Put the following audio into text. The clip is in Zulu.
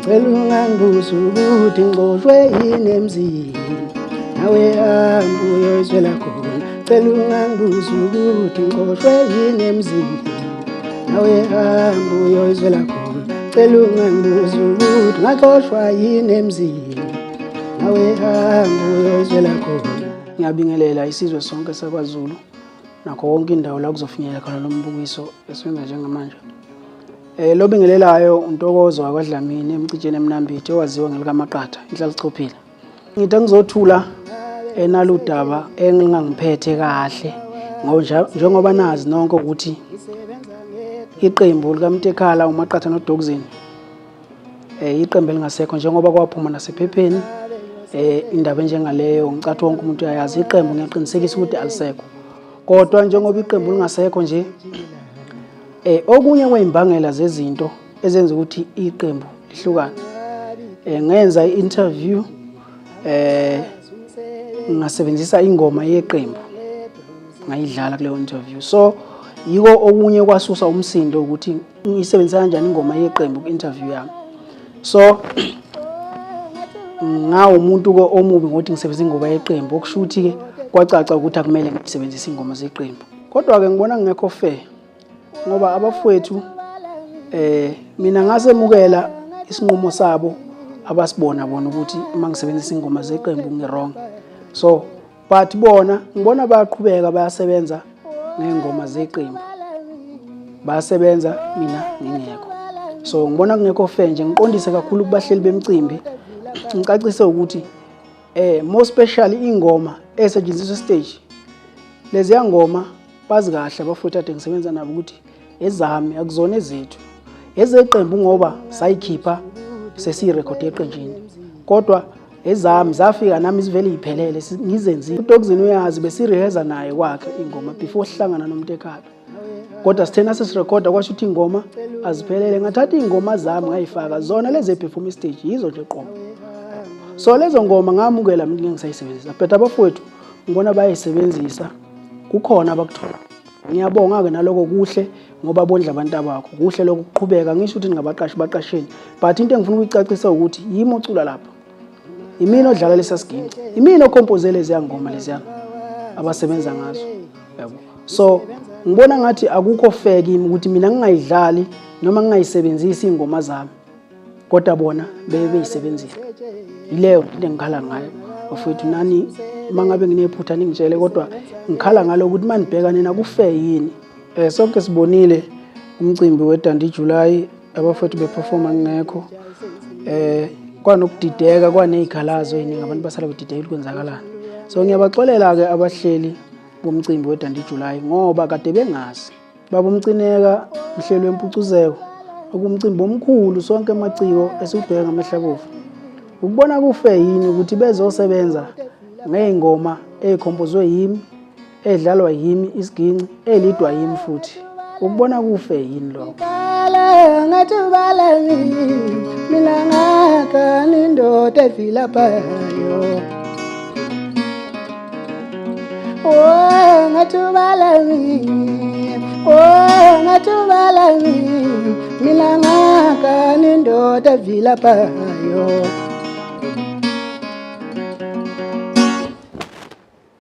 Ngicela ungangibuza ukuthi ngixoshwe yini emzini, nawe hamba uyoyizwela khona. Ngicela ungangibuza ukuthi ngixoshwe yini emzini, nawe hamba uyoyizwela khona. Ngicela ungangibuza ukuthi ngaxoshwa yini emzini, nawe hamba uyoyizwela khona. Ngiyabingelela isizwe sonke sakwaZulu nakho wonke indawo la kuzofinyelela khona lo mbukiso esiwenza njengamanje. Lo bingelelayo uNtokozo wakwaDlamini emcijeni eMnambithi owaziwa ngelikaMaqatha inhlalichophile. Ngithi ngizothula naludaba engingangiphethe kahle njengoba nazi nonke ukuthi iqembu likaMtekhala uMaqatha noDogzin iqembu elingasekho njengoba kwaphuma nasephepheni indaba enjengaleyo. Ngicathi wonke umuntu uyayazi iqembu, ngiyaqinisekisa ukuthi alisekho. Kodwa njengoba iqembu lingasekho nje, okunye kwezimbangela zezinto ezenza ukuthi iqembu lihlukane. Ngenza i-interview ngasebenzisa ingoma yeqembu ngayidlala kuleyo interview. So yiko okunye kwasusa umsindo ukuthi ngisebenzisa kanjani ingoma yeqembu ku-interview yami. So ngawumuntu omubi ngokuthi ngisebenzisa ingoma yeqembu, okusho ukuthi-ke kwacaca ukuthi akumele ngisebenzise ingoma zeqembu. Kodwa-ke ngibona ngekho fair ngoba abafowethu mina ngasemukela isinqumo sabo abasibona bona ukuthi uma ngisebenzisa ingoma zeqembu ngirong. So but bona ngibona bayaqhubeka bayasebenza ngengoma zeqembu, bayasebenza mina ngingekho. So ngibona kungekho fair nje, ngiqondise kakhulu kubahleli bemicimbi, ngicacise ukuthi more specially ingoma esetshenziswa stage, lezi ngoma bazi kahle abafowethu ade ngisebenza nabo ukuthi ezami akuzona ezethu, ezeqembu ngoba sayikhipha sesiyirekhode eqenjini, kodwa ezami zafika nami izivele iphelele ngizenzile. uDogzin uyazi besireheza naye kwakhe ingoma before sihlangana noMtekhala, kodwa sithena sesirekhoda kwasho ukuthi ingoma aziphelele. Ngathatha ingoma zami ngayifaka zona lezi eperform stage yizo nje qobo. So lezo ngoma ngamukela mina ngisayisebenzisa, but abafowethu ngibona bayisebenzisa kukhona abakuthola. Ngiyabonga-ke naloko kuhle ngoba bondla abantu abakho, kuhle lokho kuqhubeka. Ngisho ukuthi ngabaqashi baqasheni, but into engifuna ukuyicacisa ukuthi yimi ocula lapha, imina odlala lesa siginci, imina okompozele lezi ngoma lezi abasebenza ngazo, yabo. So ngibona ngathi akukho fair kimi ukuthi mina ngingayidlali noma ngingayisebenzisi ingoma zami, kodwa bona beyisebenzile. Yileyo into engikhala ngayo. Bafowethu nani mangabe nginephutha ningitshele, kodwa ngikhala ngalo ukuthi manibheka nina kufair yini. Sonke sibonile umcimbi weDandi July abafowethu beperforma ngekho, kwanokudideka, kwanezikhalazo eziningi, abantu basala bedideka ukwenzakalani. So ngiyabaxolela-ke abahleli bomcimbi weDandi July ngoba kade bengazi babomcineka mhlelo wempucuzeko, okumcimbi omkhulu sonke amaciko esibheka ngamahlabovu. Ukubona kufair yini ukuthi bezosebenza ngezingoma ezikhompozwe yimi, edlalwa yimi isiginci, elidwa yimi futhi? Ukubona kufair yini lokho? Ngathubala mina ngakani indoda evila phayo, oh ngathubala ngathubala mina ngakani indoda evila phayo.